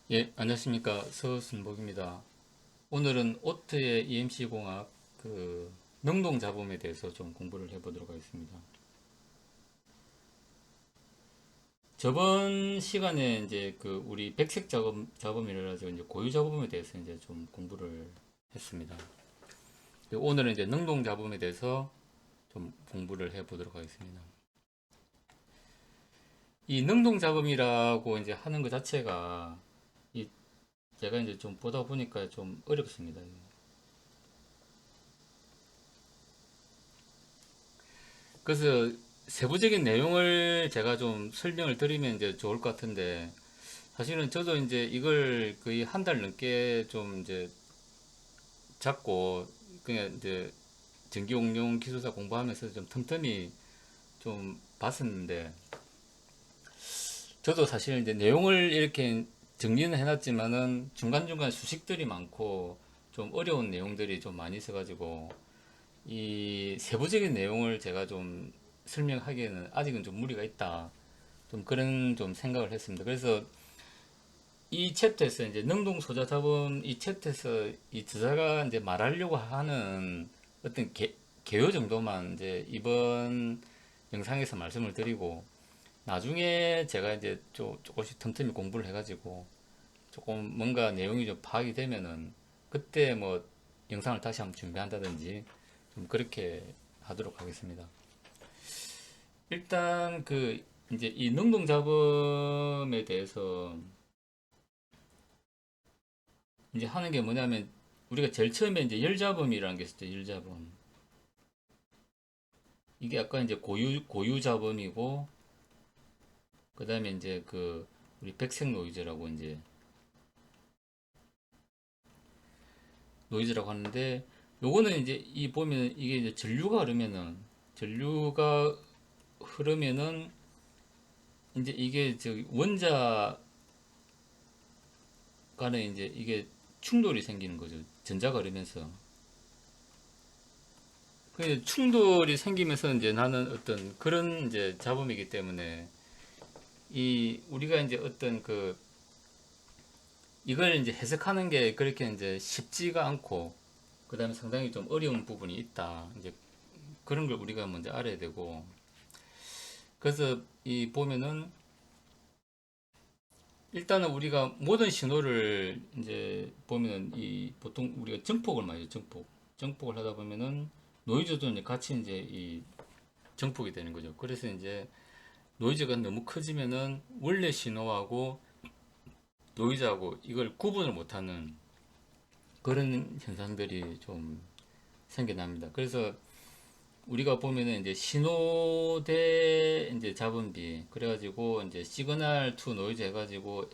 예, 안녕하십니까. 서순복입니다. 오늘은 오트의 EMC 공학 능동 잡음에 대해서 좀 공부를 해보도록 하겠습니다. 저번 시간에 이제 우리 백색 잡음이라 가지고 이제 고유 잡음에 대해서 이제 좀 공부를 했습니다. 오늘은 이제 능동 잡음에 대해서 좀 공부를 해보도록 하겠습니다. 이 능동 잡음이라고 이제 하는 것 자체가 이 제가 이제 좀 보다 보니까 좀 어렵습니다. 그래서 세부적인 내용을 제가 좀 설명을 드리면 이제 좋을 것 같은데, 사실은 저도 이제 이걸 거의 한 달 넘게 좀 이제 잡고, 그냥 이제 전기応用기술사 공부하면서 좀 틈틈이 좀 봤었는데, 저도 사실 이제 내용을 이렇게 정리는 해놨지만은 중간중간 수식들이 많고 좀 어려운 내용들이 좀 많이 있어가지고, 이 세부적인 내용을 제가 좀 설명하기에는 아직은 좀 무리가 있다. 좀 그런 좀 생각을 했습니다. 그래서 이 챕터에서 이제 능동 소자 잡음 이 챕터에서 이 저자가 이제 말하려고 하는 어떤 개요 정도만 이제 이번 영상에서 말씀을 드리고, 나중에 제가 이제 조금씩 틈틈이 공부를 해가지고 조금 뭔가 내용이 좀 파악이 되면은 그때 뭐 영상을 다시 한번 준비한다든지 좀 그렇게 하도록 하겠습니다. 일단 이제 이 능동 잡음에 대해서 이제 하는 게 뭐냐면, 우리가 제일 처음에 이제 열잡음이라는 게 있었죠. 열잡음. 이게 약간 이제 고유 잡음이고, 그다음에 이제 우리 백색 노이즈라고 이제 노이즈라고 하는데, 요거는 이제 이 보면 이게 이제 전류가 흐르면은 이제 이게 저 원자 간에 이제 이게 충돌이 생기는 거죠. 전자가 흐르면서. 그 충돌이 생기면서 이제 나는 어떤 그런 이제 잡음이기 때문에, 이 우리가 이제 어떤 이걸 이제 해석하는 게 그렇게 이제 쉽지가 않고, 그다음에 상당히 좀 어려운 부분이 있다. 이제 그런 걸 우리가 먼저 알아야 되고, 그래서 이 보면은 일단은 우리가 모든 신호를 이제 보면은 이 보통 우리가 증폭을 많이 해요. 증폭을 하다 보면은 노이즈도 이제 같이 이제 이 증폭이 되는 거죠. 그래서 이제 노이즈가 너무 커지면은 원래 신호하고 노이즈하고 이걸 구분을 못하는 그런 현상들이 좀 생겨납니다. 그래서 우리가 보면은 이제 신호대 이제 잡음비, 그래가지고 이제 시그널 투 노이즈 해가지고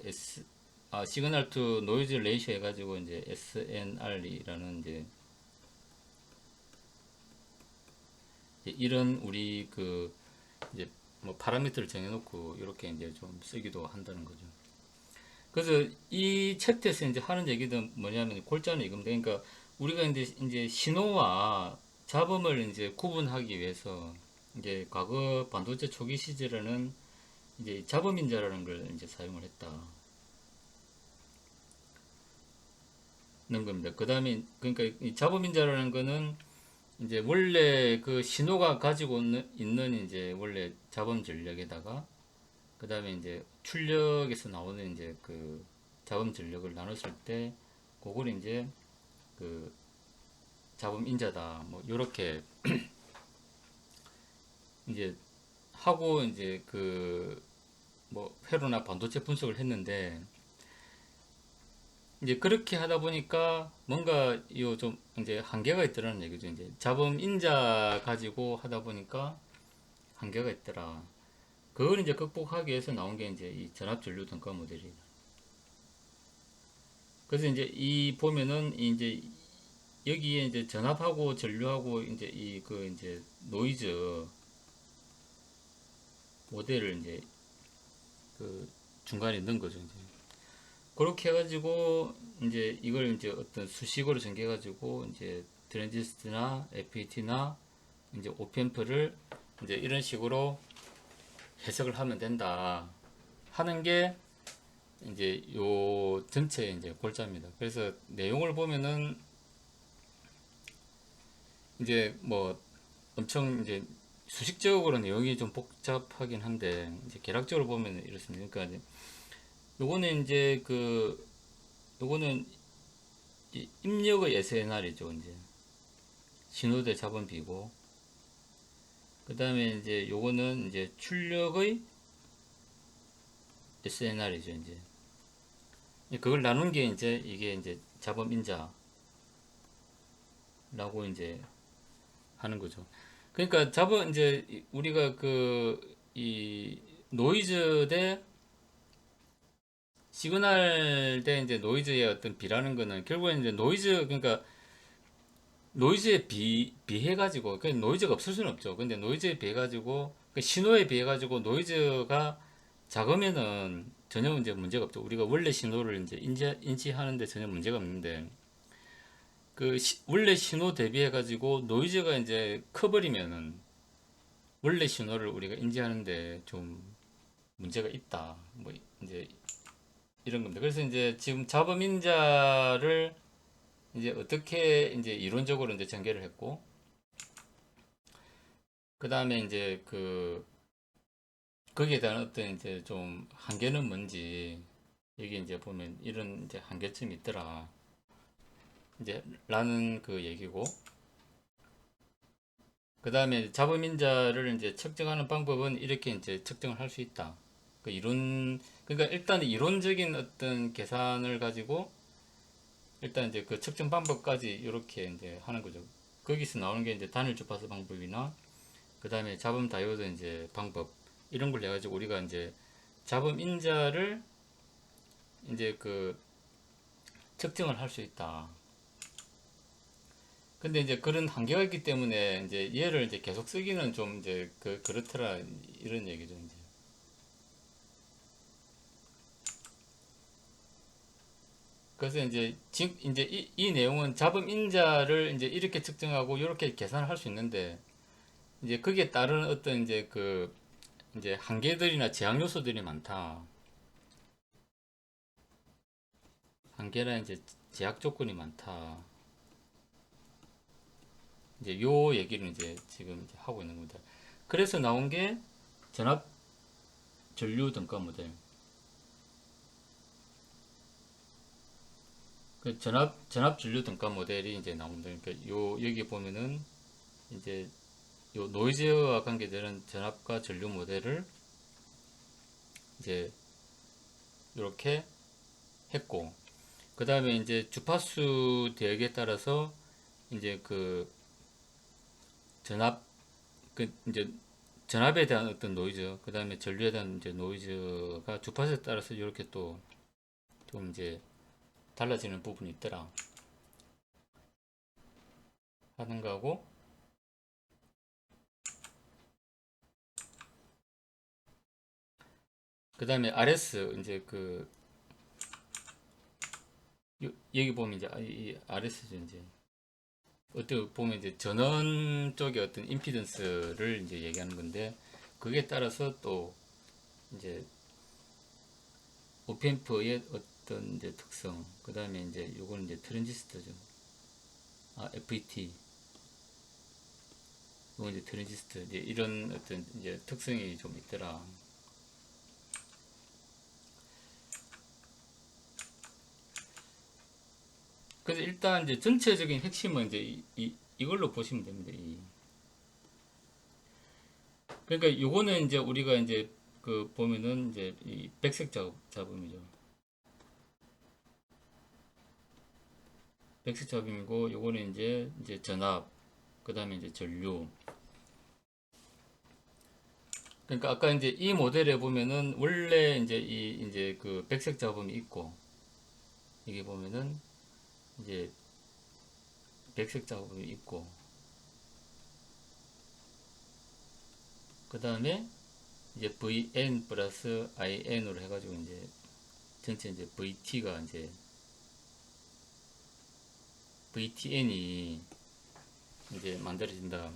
시그널 투 노이즈 레이쇼 해가지고 이제 SNR이라는 이제 이런 우리 이제 뭐 파라미터를 정해놓고 이렇게 이제 좀 쓰기도 한다는 거죠. 그래서 이 챕터에서 이제 하는 얘기는 뭐냐면 골자는 이겁니다. 그러니까 우리가 이제 신호와 잡음을 이제 구분하기 위해서 이제 과거 반도체 초기 시절에는 이제 잡음인자라는 걸 이제 사용을 했다는 겁니다. 그 다음에 그러니까 이 잡음인자라는 거는 이제 원래 그 신호가 가지고 있는 이제 원래 잡음 전력에다가, 그 다음에 이제 출력에서 나오는 이제 잡음 전력을 나눴을 때 그걸 이제 그 잡음 인자다 뭐 요렇게 이제 하고 이제 뭐 회로나 반도체 분석을 했는데, 이제 그렇게 하다 보니까 뭔가 요 좀 이제 한계가 있더라는 얘기죠. 이제 잡음 인자 가지고 하다 보니까 한계가 있더라. 그걸 이제 극복하기 위해서 나온 게 이제 이 전압 전류 등가 모델이다. 그래서 이제 이 보면은 이제 여기에 이제 전압하고 전류하고 이제 이제 노이즈 모델을 이제 중간에 넣은 거죠. 이제 그렇게 해가지고 이제 이걸 이제 어떤 수식어로 정해가지고 이제 트랜지스트나 FET나 이제 오펜프를 이제 이런 식으로 해석을 하면 된다 하는 게 이제 요 전체 이제 골자입니다. 그래서 내용을 보면은 이제 뭐 엄청 이제 수식적으로 내용이 좀 복잡하긴 한데 이제 개략적으로 보면 이렇습니다. 그러니까 이제 요거는 이제 요거는 입력의 SNR이죠. 이제 신호대 잡음비고 그 다음에 이제 요거는 이제 출력의 SNR이죠. 이제 그걸 나눈 게 이제 이게 이제 잡음인자라고 이제 하는 거죠. 그러니까 이제 우리가 이 노이즈 대 시그널 대 이제 노이즈의 어떤 비라는 거는 결국엔 이제 노이즈 그러니까 노이즈에 비해 가지고 그 노이즈가 없을 수는 없죠. 근데 노이즈에 비해 가지고 그 신호에 비해 가지고 노이즈가 작으면은 전혀 이제 문제가 없죠. 우리가 원래 신호를 이제 인지하는데 전혀 문제가 없는데 원래 신호 대비해 가지고 노이즈가 이제 커버리면은 원래 신호를 우리가 인지하는데 좀 문제가 있다. 뭐 이제 이런 겁니다. 그래서 이제 지금 잡음인자를 이제 어떻게 이제 이론적으로 이제 전개를 했고, 그 다음에 이제 거기에 대한 어떤 이제 좀 한계는 뭔지, 여기 이제 보면 이런 이제 한계점이 있더라. 이제 라는 그 얘기고, 그 다음에 잡음인자를 이제 측정하는 방법은 이렇게 이제 측정을 할 수 있다. 그러니까 일단 이론적인 어떤 계산을 가지고 일단 이제 그 측정 방법까지 이렇게 이제 하는 거죠. 거기서 나오는 게 이제 단일 주파수 방법이나 그 다음에 잡음 다이오드 이제 방법 이런 걸 해가지고 우리가 이제 잡음 인자를 이제 측정을 할 수 있다. 근데 이제 그런 한계가 있기 때문에 이제 얘를 이제 계속 쓰기는 좀 이제 그렇더라 이런 얘기죠 이제. 그래서 이제 이 내용은 잡음 인자를 이제 이렇게 측정하고 이렇게 계산을 할 수 있는데 이제 거기에 따른 어떤 이제 한계들이나 제약 요소들이 많다. 한계나 이제 제약 조건이 많다. 이제 요 얘기를 이제 지금 이제 하고 있는 겁니다. 그래서 나온 게 전압 전류 등가 모델. 그 전압 전류 등가 모델이 이제 나옵니다. 그러니까 여기 보면은 이제 요 노이즈와 관계되는 전압과 전류 모델을 이제 이렇게 했고, 그 다음에 이제 주파수 대역에 따라서 이제 전압, 이제 전압에 대한 어떤 노이즈, 그 다음에 전류에 대한 이제 노이즈가 주파수에 따라서 이렇게 또 좀 이제 달라지는 부분이 있더라 하는 거고, 그 다음에 RS 이제 여기 보면 이제 이 RS죠 이제 어떻게 보면 이제 전원 쪽의 어떤 임피던스를 이제 얘기하는 건데 그게 따라서 또 이제 오펜프의 어떤 이제 특성, 그 다음에 이제 요거는 이제 트랜지스터죠. FET, 요건 이제 트랜지스터, 이제 이런 어떤 이제 특성이 좀 있더라. 그래서 일단 이제 전체적인 핵심은 이제 이걸로 보시면 됩니다. 그러니까 요거는 이제 우리가 이제 보면은 이제 이 백색 잡음이죠. 백색 잡음이고 요거는 이제 전압, 그 다음에 이제 전류. 그러니까 아까 이제 이 모델에 보면은 원래 이제 백색 잡음이 있고 이게 보면은 이제 백색 잡음이 있고 그 다음에 이제 VN 플러스 IN으로 해가지고 이제 전체 이제 VTN이 이제 만들어진다.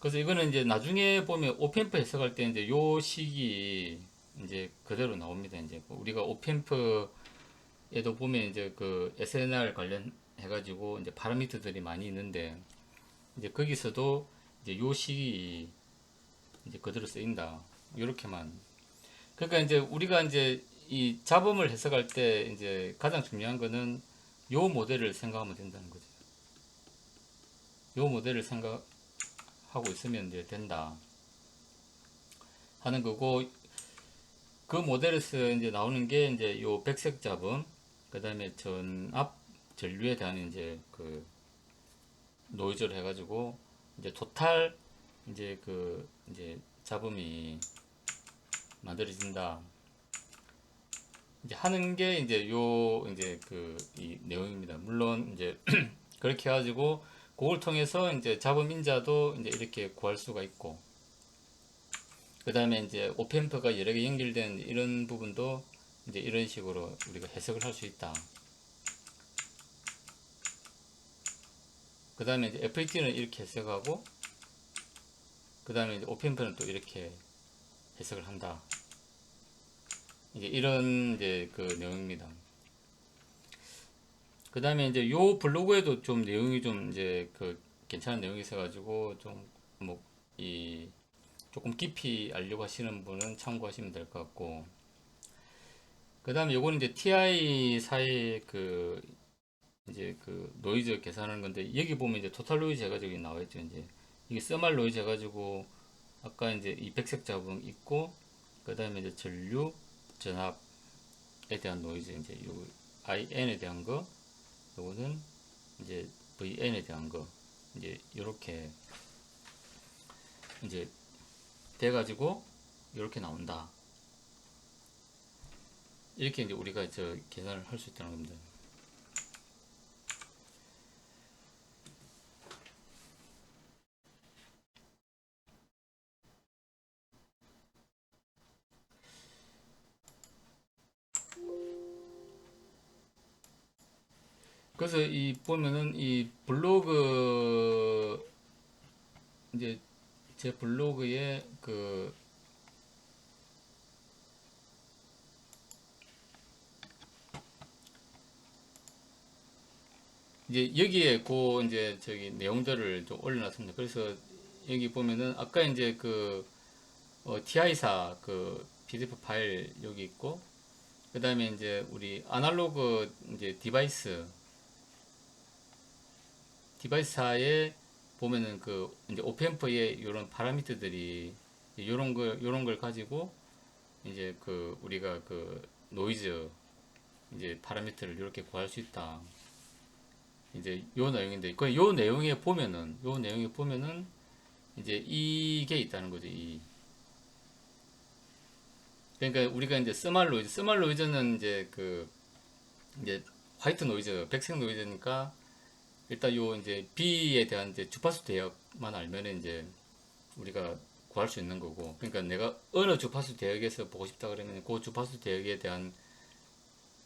그래서 이거는 이제 나중에 보면 오펜프 해석할 때 이제 요 식이 이제 그대로 나옵니다. 이제 우리가 오펜프에도 보면 이제 그 SNR 관련 해가지고 이제 파라미터들이 많이 있는데 이제 거기서도 이제 요 식이 이제 그대로 쓰인다. 이렇게만. 그러니까 이제 우리가 이제 이 잡음을 해석할 때 이제 가장 중요한 거는 요 모델을 생각하면 된다는 거죠. 요 모델을 생각하고 있으면 이제 된다 하는 거고, 그 모델에서 이제 나오는 게 이제 요 백색 잡음, 그 다음에 전압 전류에 대한 이제 그 노이즈를 해가지고 이제 토탈 이제 그 이제 잡음이 만들어진다. 이제 하는 게 이제 요 이제 그 이 내용입니다. 물론 이제 그렇게 해가지고 그걸 통해서 이제 잡음 인자도 이제 이렇게 구할 수가 있고, 그 다음에 이제 오펜프가 여러 개 연결된 이런 부분도 이제 이런 식으로 우리가 해석을 할 수 있다. 그 다음에 이제 FET는 이렇게 해석하고, 그 다음에 이제 오펜프는 또 이렇게 해석을 한다. 이제 이런 이제 그 내용입니다. 그 다음에 이제 요 블로그에도 좀 내용이 좀 이제 그 괜찮은 내용이 있어가지고 좀 뭐 이 조금 깊이 알려고 하시는 분은 참고하시면 될 것 같고, 그 다음에 요거는 이제 TI 사이 그 이제 그 노이즈 계산하는 건데, 여기 보면 이제 토탈 노이즈 해가지고 나와 있죠. 이제 이게 서말 노이즈 해가지고 아까 이제 이 백색 잡음 있고, 그 다음에 이제 전류 전압에 대한 노이즈, 이제 요 IN에 대한 거, 요거는 이제 VN에 대한 거, 이제 요렇게 이제 돼가지고 이렇게 나온다. 이렇게 이제 우리가 저 계산을 할 수 있다는 겁니다. 그래서 이 보면은 이 블로그 이제 제 블로그에 그 이제 여기에 그 이제 저기 내용들을 좀 올려놨습니다. 그래서 여기 보면은 아까 이제 그 TI사 그 PDF 파일 여기 있고, 그 다음에 이제 우리 아날로그 이제 디바이스사에 보면은 그 이제 오펜프의 이런 파라미터들이 요런 걸 가지고 이제 그 우리가 그 노이즈 이제 파라미터를 이렇게 구할 수 있다. 이제 요 내용인데, 그 요 내용에 보면은 이제 이게 있다는 거죠. 그러니까 우리가 이제 스말 노이즈는 이제 그 이제 화이트 노이즈, 백색 노이즈니까 일단 요 이제 B에 대한 이제 주파수 대역만 알면은 이제 우리가 구할 수 있는 거고, 그러니까 내가 어느 주파수 대역에서 보고 싶다 그러면 그 주파수 대역에 대한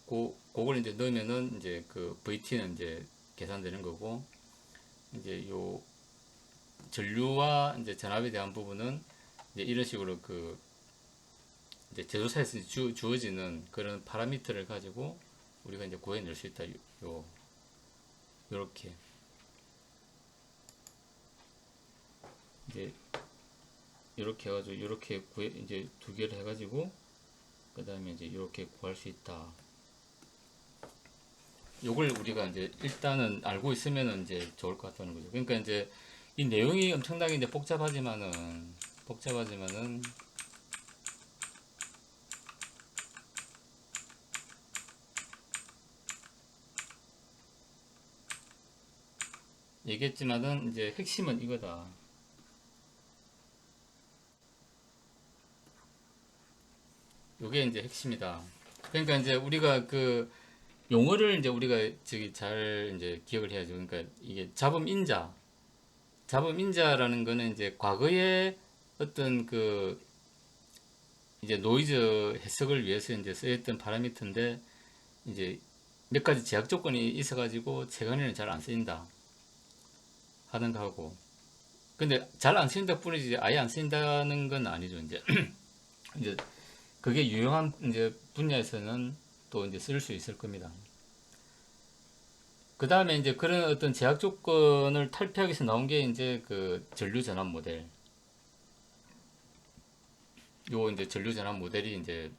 그걸 이제 넣으면은 이제 그 VT는 이제 계산되는 거고, 이제 요 전류와 이제 전압에 대한 부분은 이제 이런 식으로 그 이제 제조사에서 주어지는 그런 파라미터를 가지고 우리가 이제 구해낼 수 있다. 요렇게 이제 이렇게 해가지고 이렇게 이제 두 개를 해가지고 그 다음에 이제 이렇게 구할 수 있다. 요걸 우리가 이제 일단은 알고 있으면은 이제 좋을 것 같다는 거죠. 그러니까 이제 이 내용이 엄청나게 이제 복잡하지만은 얘기했지만은 이제 핵심은 이거다. 요게 이제 핵심이다. 그러니까 이제 우리가 그 용어를 이제 우리가 저기 잘 이제 기억을 해야죠. 그러니까 이게 잡음인자라는 거는 이제 과거에 어떤 그 이제 노이즈 해석을 위해서 이제 쓰였던 파라미터인데, 이제 몇 가지 제약 조건이 있어가지고 최근에는 잘 안 쓰인다 하는 거하고, 근데 잘 안 쓰인다 뿐이지 아예 안 쓰인다는 건 아니죠. 이제 이제 그게 유용한 이제 분야에서는 또 이제 쓸 수 있을 겁니다. 그 다음에 이제 그런 어떤 제약 조건을 탈피하기 위해서 나온 게 이제 그 전류 전환 모델. 요 이제 전류 전환 모델이 이제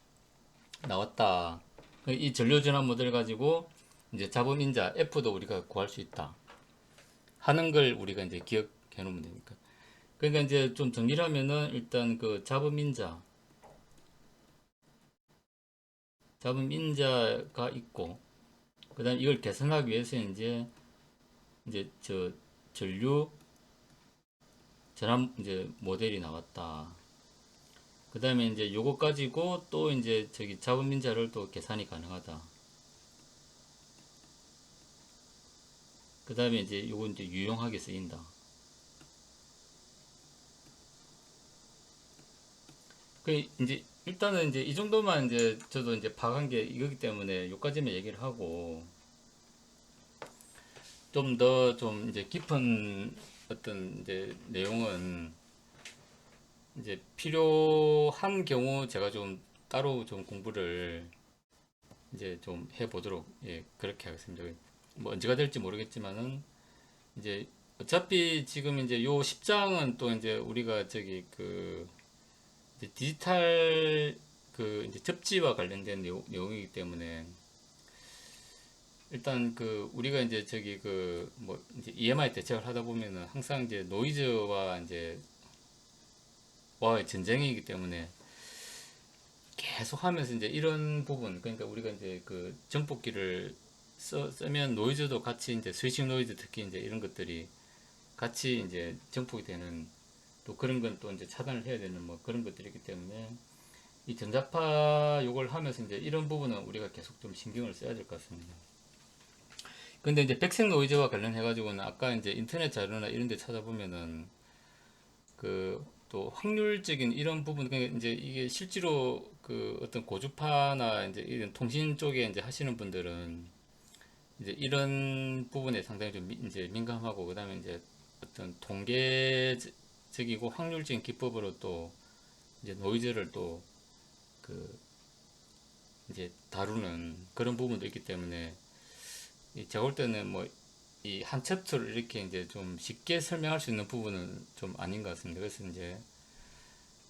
나왔다. 이 전류 전환 모델 가지고 이제 잡음 인자 F도 우리가 구할 수 있다 하는 걸 우리가 이제 기억해 놓으면 되니까. 그러니까 이제 좀 정리를 하면은 일단 그 잡음 인자가 있고, 그다음 이걸 개선하기 위해서 이제 저 전류 전환 이제 모델이 나왔다. 그 다음에 이제 요거 가지고 또 이제 저기 잡음 인자를 또 계산이 가능하다. 그 다음에 이제 요거 이제 유용하게 쓰인다. 그 이제 일단은 이제 이 정도만 이제 저도 이제 파악한 게 이거기 때문에 요까지만 얘기를 하고, 좀 더 좀 이제 깊은 어떤 이제 내용은 이제 필요한 경우 제가 좀 따로 좀 공부를 이제 좀 해보도록, 예, 그렇게 하겠습니다. 뭐 언제가 될지 모르겠지만은 이제 어차피 지금 이제 요 10장은 또 이제 우리가 저기 그 이제 디지털 그 이제 접지와 관련된 내용이기 때문에, 일단 그 우리가 이제 저기 그 뭐 이제 EMI 대책을 하다 보면은 항상 이제 노이즈와 이제 와의 전쟁이기 때문에 계속 하면서 이제 이런 부분, 그러니까 우리가 이제 그 정폭기를 쓰면 노이즈도 같이 이제 스위칭 노이즈, 특히 이제 이런 것들이 같이 이제 정폭이 되는, 또 그런 건 또 이제 차단을 해야 되는 뭐 그런 것들이 있기 때문에 이 전자파 요걸 하면서 이제 이런 부분은 우리가 계속 좀 신경을 써야 될 것 같습니다. 근데 이제 백색 노이즈와 관련해 가지고는 아까 이제 인터넷 자료나 이런 데 찾아보면은 그 또 확률적인 이런 부분, 그러니까 이제 이게 실제로 그 어떤 고주파나 이제 이런 통신 쪽에 이제 하시는 분들은 이제 이런 부분에 상당히 좀 이제 민감하고, 그다음에 이제 어떤 통계적이고 확률적인 기법으로 또 이제 노이즈를 또 그 이제 다루는 그런 부분도 있기 때문에, 제가 볼 때는 뭐 이 한 챕터를 이렇게 이제 좀 쉽게 설명할 수 있는 부분은 좀 아닌 것 같습니다. 그래서 이제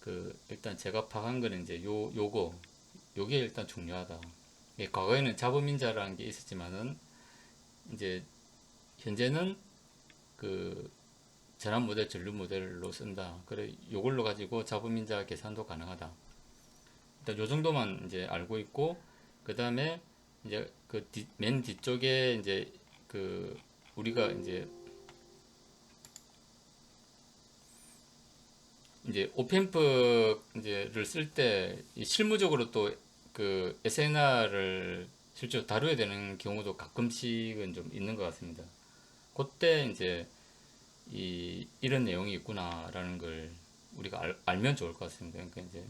그 일단 제가 파악한 거는 이제 요게 일단 중요하다. 과거에는 자본민자라는 게 있었지만은 이제 현재는 그 전환 모델, 전류 모델로 쓴다. 그래 요걸로 가지고 자본민자 계산도 가능하다. 일단 요 정도만 이제 알고 있고, 그 다음에 이제 그 맨 뒤쪽에 그 우리가 이제 오펜프 이제를 쓸 때 실무적으로 또 그 SNR을 실제로 다뤄야 되는 경우도 가끔씩은 좀 있는 것 같습니다. 그때 이제 이런 내용이 있구나라는 걸 우리가 알면 좋을 것 같습니다. 그러니까 이제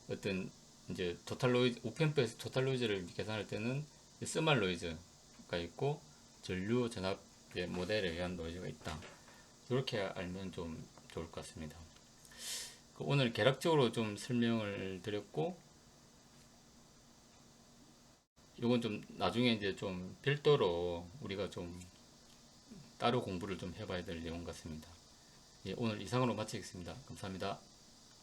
어떤 이제 토탈 노이즈, 오펜프에서 토탈 노이즈를 계산할 때는 스말 노이즈가 있고 전류 전압 모델에 의한 노이즈가 있다. 이렇게 알면 좀 좋을 것 같습니다. 오늘 개략적으로 좀 설명을 드렸고, 이건 좀 나중에 이제 좀 별도로 우리가 좀 따로 공부를 좀 해봐야 될 내용 같습니다. 예, 오늘 이상으로 마치겠습니다. 감사합니다.